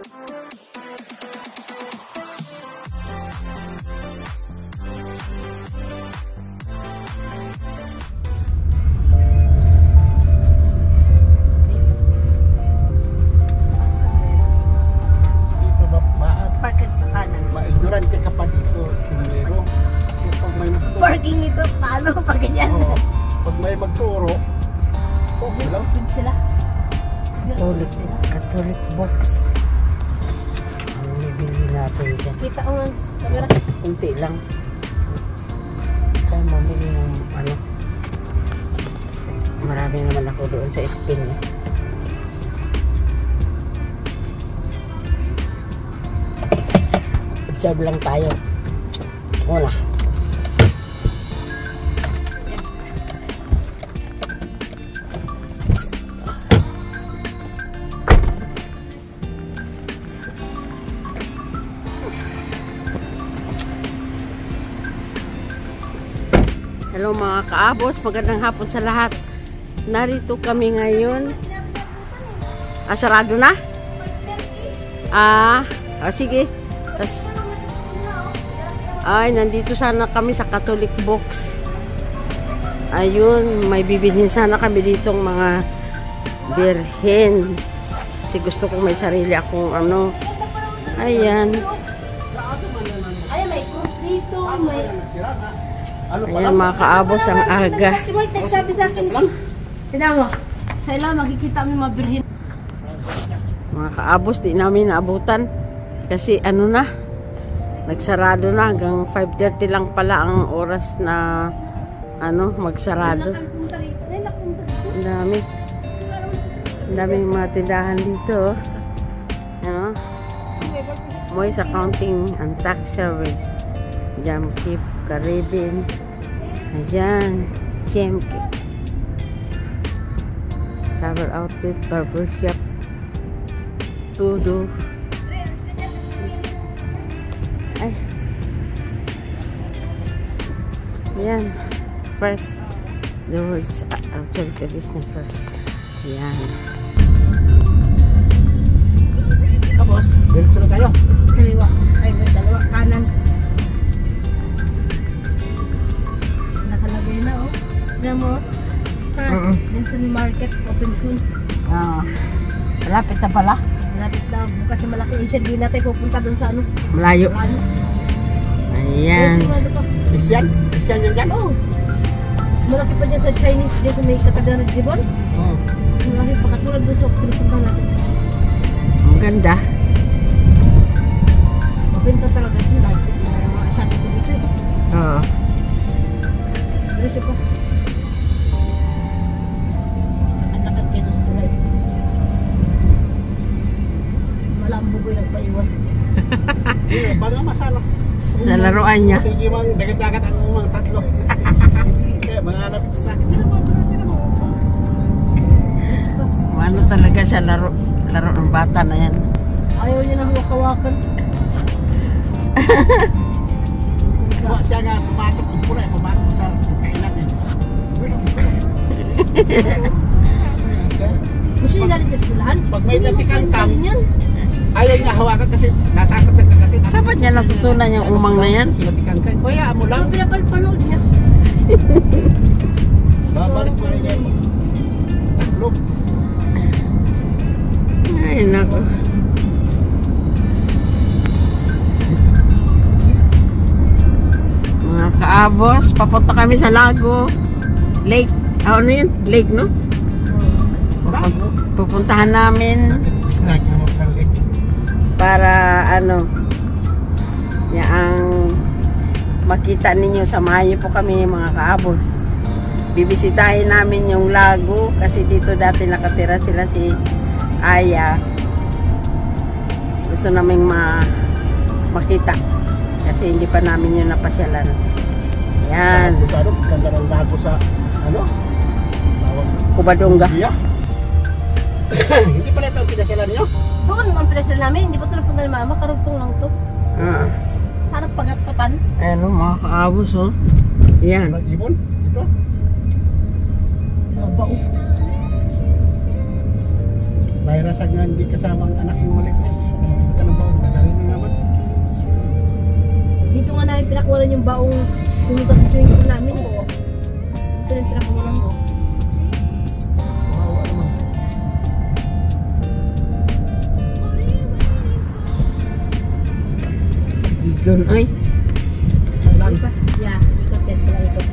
Parking ito, paano pag ganyan? Oo. Pag may magturo, okay lang. Open sila. Catholic box. Ang bibili natin dyan. Kita ko nga, kamera. Kunti lang. Kaya mamili ng ano. Marami naman ako doon sa spin. Observe lang tayo. Muna. Hello mga kaabos, magandang hapon sa lahat. Narito kami ngayon. Sarado na? Sige. Nandito sana kami sa Catholic box. Ayun, may bibilhin sana kami ditong mga birhen. Kasi gusto kong may sarili akong ano. Ayan. Ay, may cross dito, may... Ayan mga kaabos, ang aga. Si Mark nagsabi sa akin, tignan mo, sa ilang makikita mo mga birhen. Mga kaabos, di namin naabutan. Kasi ano na, nagsarado na. Hanggang 5:30 lang pala ang oras na ano, magsarado. Ang dami. Ang daming mga tindahan dito. Ano? Moy's Accounting and Tax Service. Jam Keep, Caribbean. Ayan, Chemke. Travel Outlet, Barbershop, Tudo. Ay. Ayan. First, the words outside the businesses. Ayan. Tapos, diretso na tayo. Kaliwa, ay may dalawa, kanan. Nakalagay na oh. Tignan mo, Vincent Market, open soon. Malapit na pala. Malapit na, bukas yung malaki Asian, di natin pupunta dun sa ano. Malayo. Ano? Ayan. Isyan? Isyan yan dyan? Oo. Mas malaki pa dyan sa Chinese, dyan sa may Katagaran Ribbon. Oo. Malaki pa katulad dun sa pinupunta natin. Ang ganda. Mabenta talaga dyan, dahil mga asyado sa dito. Oo. Diretso pa. Nakakad kayo sa tulay. Malambugoy nagpaiwan. Baga masalo. Sa laruan niya. Sige mang dagat-dagat ang umang tatlo. Kaya mga lapit sa akin. Ano talaga siya laro ng bata na yan. Ayaw niya nang wakawakan. Kuha siya nga pumatok ang pula. Pumatok sa kailan eh. Gusto niya dali sa eskwelahan? Pag may natikang-tang, yan. ayaw niya hawakan kasi natakot sa kagatin. Dapat niya natutunan yung umang na yan. Sila tikang-kang. Kuya, mo lang. Ang pinapanood niya. Babalik mo rin yan. Taklog. Ay, nako. Mga kaabos, papunta kami sa Lago Lake. Ano yun? Lake, no? Pupuntahan namin para ano ang makita ninyo. Samahan niyo po kami mga kaabos. Bibisitahin namin yung lago kasi dito dati nakatira sila si Aya. Gusto naming makita kasi hindi pa namin yun napasyalan. Yan. Ganda ng lago sa ano? Kubadonga. Hindi pala ito ang pinasyalan nyo? Doon ang pinasal namin. Hindi pa ito napunta ni Mama. Karugtong lang ito. Harap pagat-patan. Ano mga kaabos oh. Yan. Nag-ibon? Ito? Mabao. May rasag nga hindi kasama ang anak mo maliit eh. nakuha yung baong pumunta sa swimming pool namin. Oo. Ito yung pinakamulan mo. Kawawa naman. Igon ay. Lang. Yeah, ikot yan pala ikot.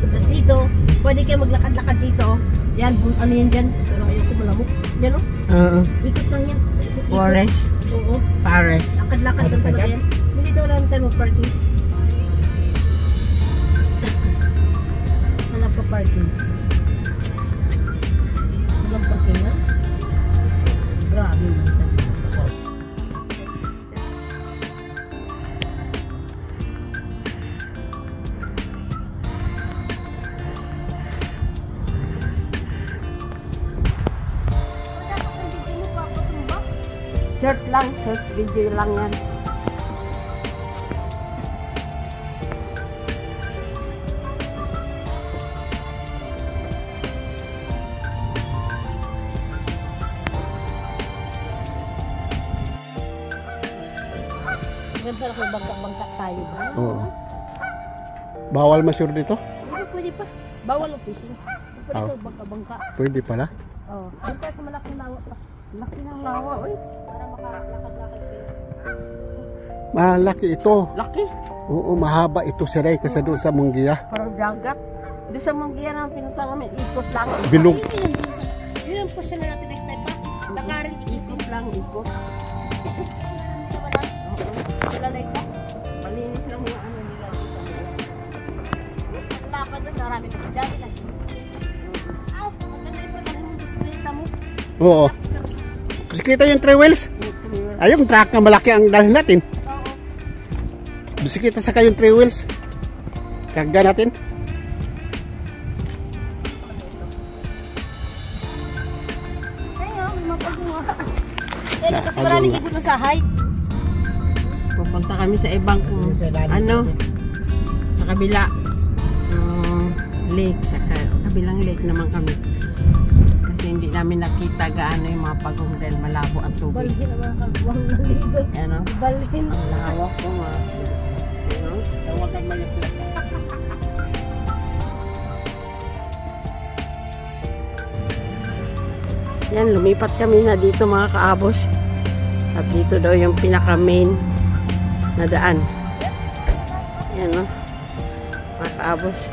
Tapos dito, pwede kayo maglakad-lakad dito. Yan, ano yan dyan? Pero ayoko malamok. Yan o, Oo. ikot lang yan. Ikot. Forest. Oo, Forest. lakad-lakad lang talaga yan. Hindi daw lang tayo mag-parking. Hanap pa parking. Walang parking na? Grabe lang sa Short lang, short video lang yan. Ganda lang kung bangka-bangka tayo ba? Oo. Bawal masyur dito? Pwede pa. Bawal ang fishing. Pwede Oh. ka bangka-bangka. Pwede pala. Oo. Doon tayo sa malaking lawa pa. Laki ng lawa, oy. Para makalakad-lakad kayo. Malaki ito. Laki. Oo, mahaba ito si Ray kasi doon sa Munggiya. Parang dagat. Doon sa Munggiya na pinunta namin, ikot lang. Bilog. Yun ang pasyon na natin next time pa. Lakarin ikot. Ikot lang, ikot. Wala na ikaw. Malinis lang yung ano nila dito. Lapad doon, marami pa dyan. Aw, maganda yung pagkakas mo bisikleta mo. Oo. Kasi kita yung 3 wheels. Ayun, truck na malaki ang dalhin natin. Oo. Bisikleta sa kayong 3 wheels. Karga natin. Ayun, may mapagawa. Eh, kasi maraming ikot mo sa height. Pupunta kami sa ibang ano, sa kabila lake, sa kabilang lake naman kami. Kasi hindi namin nakita gaano yung mga pagong dahil malabo ang tubig. Balhin ang mga kagwang na dito. Ano? Balhin. Ang lawak ko mga. Ano? Tawagan mo yung sila. Yan, lumipat kami na dito mga kaabos. At dito daw yung pinaka main na daan. Yan no. Mga kaabos.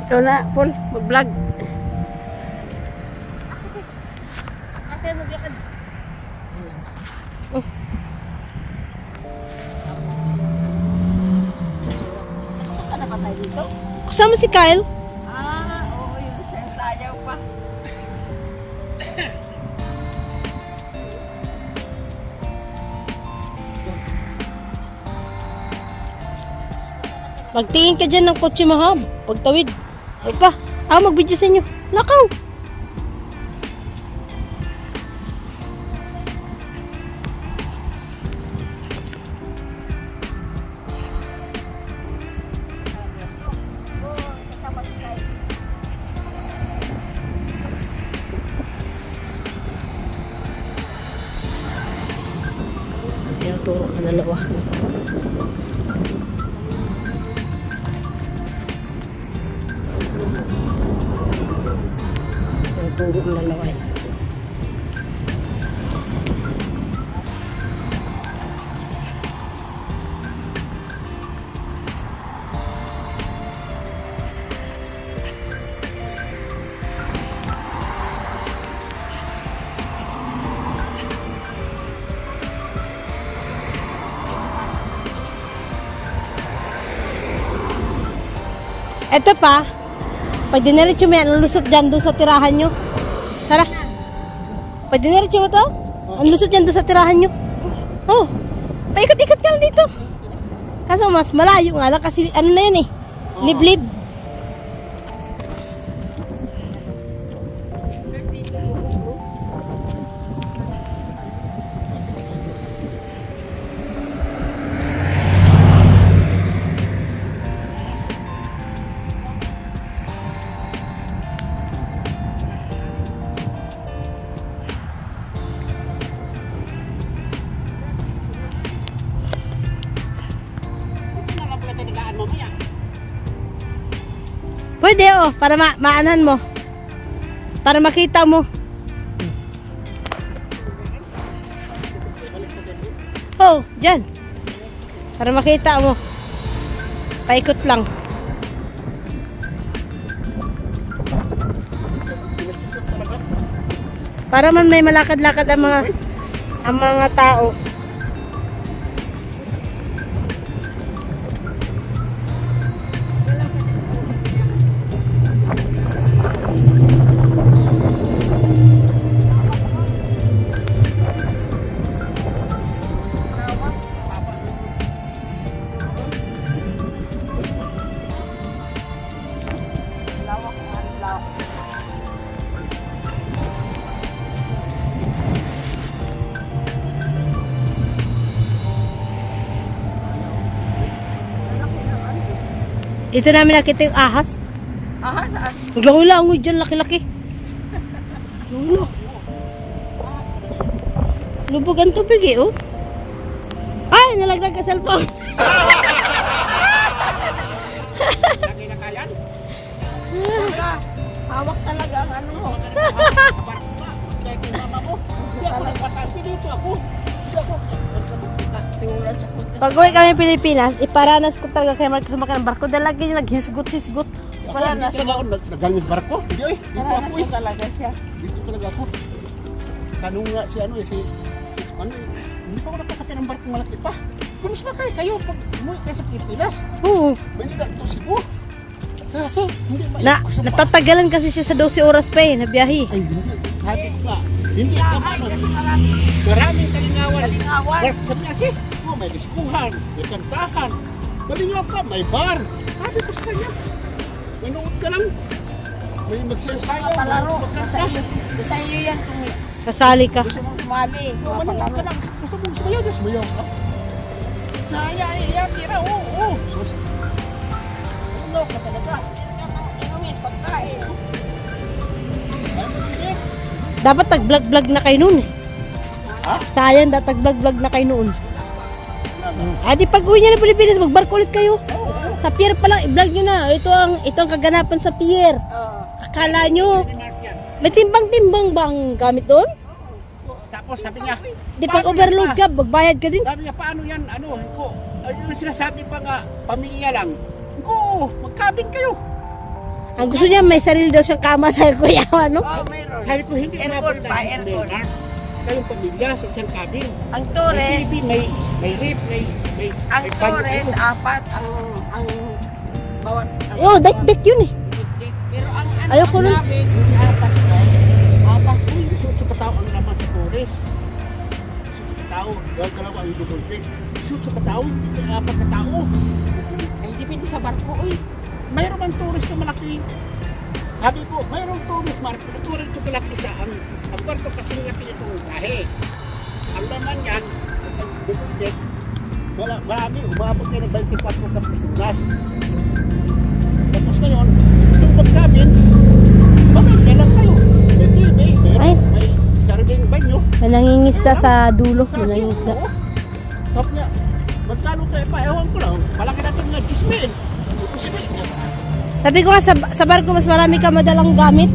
Ikaw na, Paul, mag-vlog. Ate, maglakad. Ano pa tayo dito? Kasama si Kyle. Oo, yun. Sayaw pa. Magtingin ka dyan ng kotse mahab. Pagtawid. Ay pa. Mag-video sa inyo. Nakaw. Tinuturo ka dalawa. Tinuturo ang dalawa eh. Ito pa, pag diniretso mo yan, ang lusot dyan doon sa tirahan nyo. Tara. Pag diniretso mo to, ang lusot dyan doon sa tirahan nyo. Oh, paikot-ikot ka lang dito. Kaso mas malayo nga lang kasi ano na yun eh, liblib. Pwede oh, para maanan mo. Para makita mo. Oh, dyan. Para makita mo. Paikot lang. Para man may malakad-lakad ang mga tao. Ito namin nakita yung ahas. Ahas? Naglangoy-langoy mo dyan, laki-laki. Lulo. Lubog ang tubig eh, oh. Ay, nalaglag ka cellphone. Lagi na kayan. Hawak talaga ang ano mo. Sa barko nga. Kaya kay mama mo. Hindi ako nagpatapi dito ako. Hindi ako. Pag uwi kami Pilipinas, iparanas ko talaga kay Mark sumakay ng barko. Dahil lagi yung naghisgot-hisgot. Paranas ako. Nagaling sa barko. Hindi oy. Dito Paranas ako ko eh. talaga siya. Dito talaga ako. Tanong nga si ano eh, hindi pa ako nakasakay ng barko malaki pa. Kumis ba kayo pag umuwi kayo sa Pilipinas? Oo. Hindi na ito Cebu. Kasi hindi Natatagalan kasi siya sa 12 oras pa eh, na biyahe. Ay, hindi. Sabi ko nga, hindi ka mano. Maraming kalingawan. Sabi niya kasi, may diskuhan, may kantahan. Malingaw ka, may bar. Sabi ko sa kanya, manood ka lang. May magsayaw, Palaro. magkanta. Sa iyo yan kung Kasali ka. gusto mong sumali. Manood ka lang. Gusto mong sumayaw ka. Saya, yan, tira, oo. Ano ka talaga? Inumin, pagkain. Dapat tag-vlog-vlog na kayo noon eh. Ha? Sayang, tag-vlog-vlog na kayo noon. Di pag uwi niya ng Pilipinas, magbarko ulit kayo. Sa pier pa lang, i-vlog nyo na. Ito ang kaganapan sa pier. Akala nyo, may timbang-timbang bang gamit doon? Tapos sabi niya, Di pag overload ka, magbayad ka din. sabi niya, paano yan, ano, ko, yung sinasabi pa nga, pamilya lang. Ko, magkabin kayo. Ang gusto niya, may sarili daw siyang kama sa kuya, ano? Mayroon. Sabi ko, hindi Aircon umabot pa, tayo sa aircon. Leonard. Kayong pamilya sa isang cabin. Ang May Torres, TV, may rip, may ang may Torres, banyo. apat ang bawat Oh, dek yun eh. Pero ang ano, Ayoko ang nun. namin, apat ba? Apat. Uy, 18 katao ang naman sa Torres. 18 katao. Dalawa ang dudulpig. 18 katao, hindi 4 katao. Ay, depende sa barko, uy. Mayroon bang Torres na malaki? Sabi ko, mayroong Torres, Marco. Torres ito kalaki sa ang kwarto kasi laki itong kahe. Ang laman yan, ang dudulpig, marami, umabot kayo ng 24 na personas. Tapos ngayon, gusto mo magkabin, pamilya lang kayo. May TV, may sariling banyo. May nangingisda sa dulo. May nangingisda. Sabi niya, magkano kayo pa? Ewan ko lang. Malaki natin nga 10,000. Sabi ko nga, sa barko mas marami ka madalang gamit.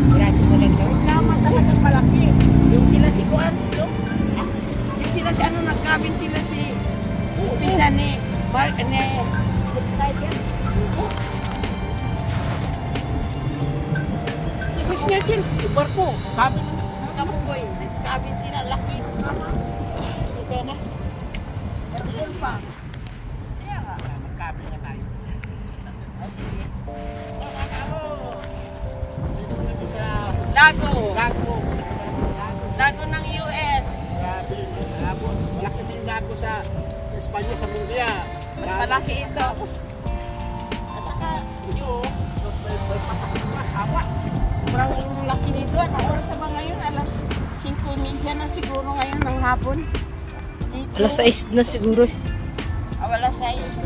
Marami mo lang daw. Kama talagang malaki. Yung sila si Juan, no? Yung sila si ano, nagkabin sila si pinsan ni Mark, ni Kasi sinatin, yung barko, kabin mo. Kamuboy. Nagkabin sila, laki. Ito ka ma. Meron pa. Kaya nga. Magkabin na tayo. Mga kamos! Dito kami sa Lago. Lago. Lago ng US. Grabe, tapos malaki din lago sa Espanya, sa Mundia. Mas malaki ito. At saka, ito, may patas na hawa. Sobrang laki nito. Anong oras na ba ngayon? Alas 5:30 na siguro ngayon ng hapon. Dito. Alas 6 na siguro eh. Alas 6.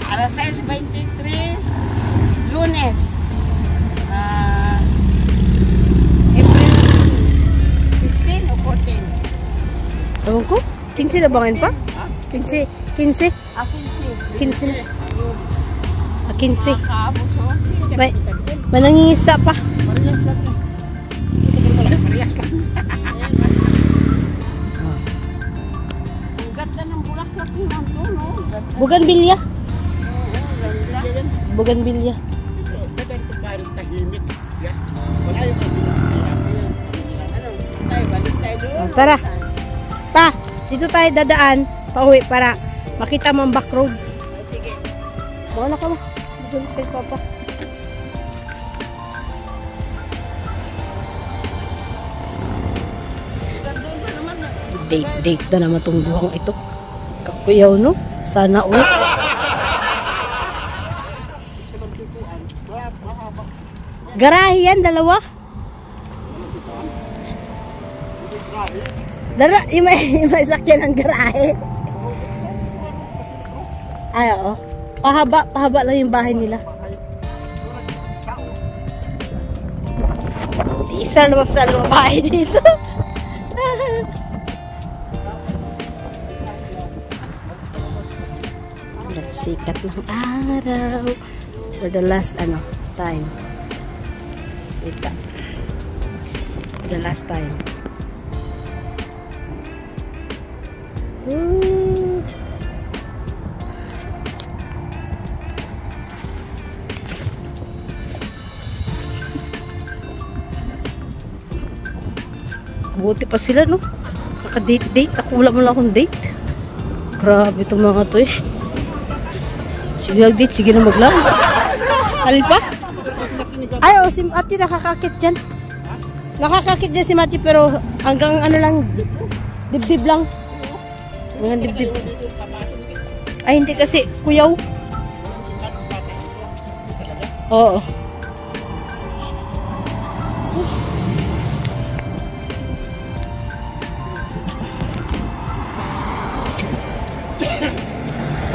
Alas 6:23. Lunes. April 15 o 14? Ewan ko, 15 na ba ngayon pa? Ha? 15. 15. Ah, 15. 15. 15. Kaabos, oh. May nangingisda pa. Parehas lang eh. Parehas lang. Ang ganda ng bulaklak yung nandun, oh. Ganda. Buganbilya. Ganda. Buganbilya. Dagan ko parang tahimik. Yan. Wala yung kasi nakayaw. Balik tayo doon. Tara. Pa, dito tayo dadaan. Pauwi para makita mo ang back road. Sige. Bawala ka mo. Doon kay Papa. Date na naman itong buhang ito. Kakuyaw, no? Sana ulit. Garahe yan, dalawa. Yung may sakyan ng garahe. Ay, oo. Pahaba lang yung bahay nila. Isa naman sa bahay dito. Sikat ng araw. For the last, time. Ika. The last time. Buti pa sila, no? Kaka-date. Ako wala mo lang akong date. Grabe itong mga to eh. Sige nag-date, sige na maglang. Halil pa? Ay, si Mati nakakakit dyan. Nakakakit dyan si Mati pero hanggang lang, dibdib lang. Hanggang dibdib. Ay, hindi kasi kuyaw. Oo.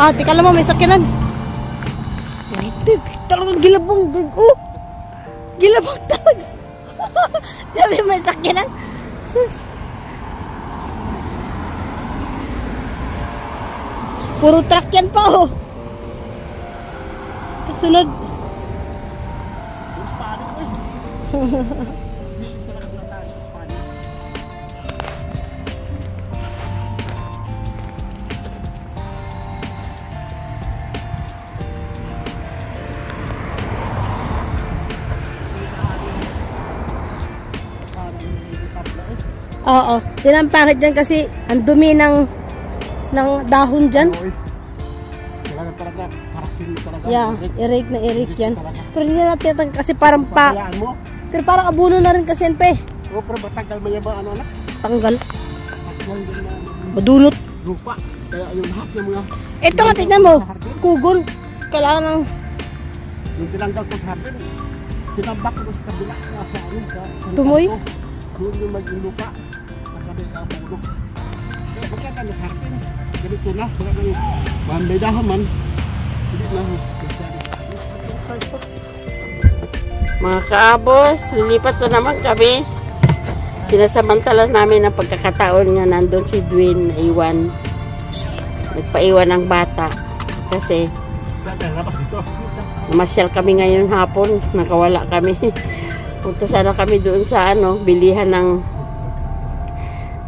Tika lang mo, may sakyanan. Talagang gilabong. Gilabong talaga. Sabi may sakyanan. Sus. Puro truck yan pa, oh. Kasunod. Oo. Yan ang pangit dyan kasi ang dumi ng dahon dyan. Talaga, karasin talaga. Yeah, irik na irik yan. Pero hindi natin kasi parang pero parang abuno na rin kasi yan pa eh. Oo, pero matagal mo yung mga anak? Tanggal. Madulot. Lupa. Kaya yung lahat ng mga... Ito nga, tignan mo. Kugon. Kailangan ng... Yung tinanggal ko sa hardin, tinambak ko sa kabila sa tumoy? Doon yung maging lupa. Magkabay ka pulok. Kaya magkaka na sa hardin. Ganito na. May dahon man. Hindi na. Mga kaabos, lilipat na naman kami. Sinasamantala namin ang pagkakataon nga nandun si Dwayne na iwan. Nagpaiwan ng bata. Kasi namasyal kami ngayon hapon. Nakawala kami. Punta sana kami doon sa bilihan ng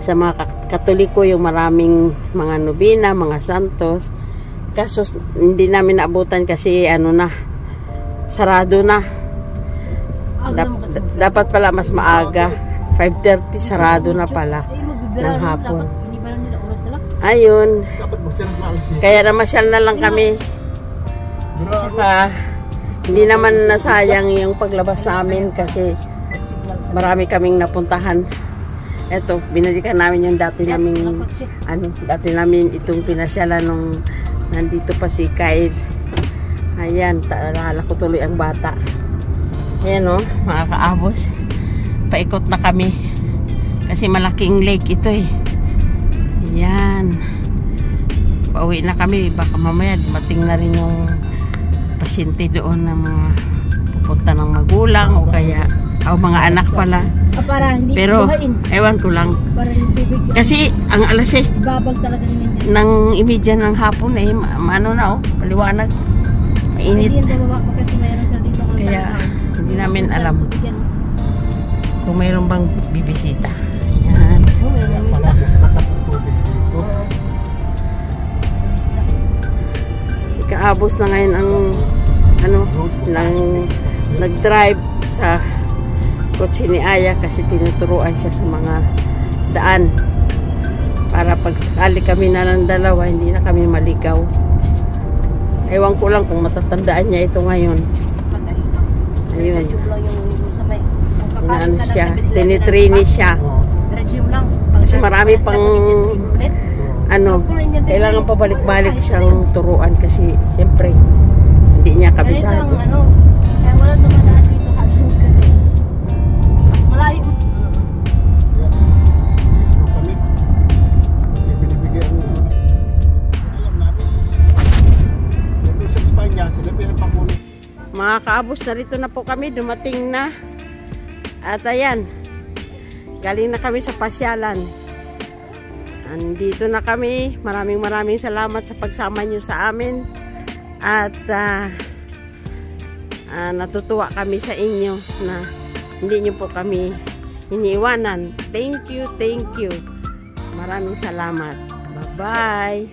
sa mga Katoliko, yung maraming mga nobina, mga santos. Kaso hindi namin naabutan kasi sarado na. Dapat pala mas maaga. 5:30 sarado na pala ng hapon. Ayun. Kaya namasyal na lang kami. Tsaka hindi naman nasayang yung paglabas namin kasi marami kaming napuntahan. Eto, binalikan namin yung dati namin itong pinasyalan nung nandito pa si Kyle. Ayan, naalala ko tuloy ang bata. Ayan o, mga kaabos. Paikot na kami. Kasi malaking lake ito eh. Ayan. Pauwi na kami. Baka mamaya dumating na rin yung pasyente doon na mga pupunta ng magulang o kaya mga anak pala. Pero ewan ko lang. Kasi ang alas 6 ng imidya ng hapon paliwanag. mainit. Hindi yan bababa pa kasi mayroon siya dito. Kaya hindi namin alam kung mayroon bang bibisita. Ayan. Oh, mayroon ng Pala, isda. tatak ng tubig dito. Si Kaabos na ngayon ang nag-drive sa kotse ni Aya kasi tinuturuan siya sa mga daan para pag sakali kami na lang dalawa hindi na kami maligaw. Ewan ko lang kung matatandaan niya ito ngayon. Ayun. Inaano siya, tinitraini siya. Kasi marami pang kailangan pabalik-balik siyang turuan kasi siyempre hindi niya kabisado. Kaya wala dumadaan dito halos kasi mas malayo. Kami, binibigay ang alam namin. Dito sa Espanya, sila pinapakulit. Mga Kaabos, narito na po kami, dumating na. At ayan, galing na kami sa pasyalan. Andito na kami. Maraming salamat sa pagsama nyo sa amin. At natutuwa kami sa inyo na hindi nyo po kami iniiwanan. Thank you. Maraming salamat. Bye-bye.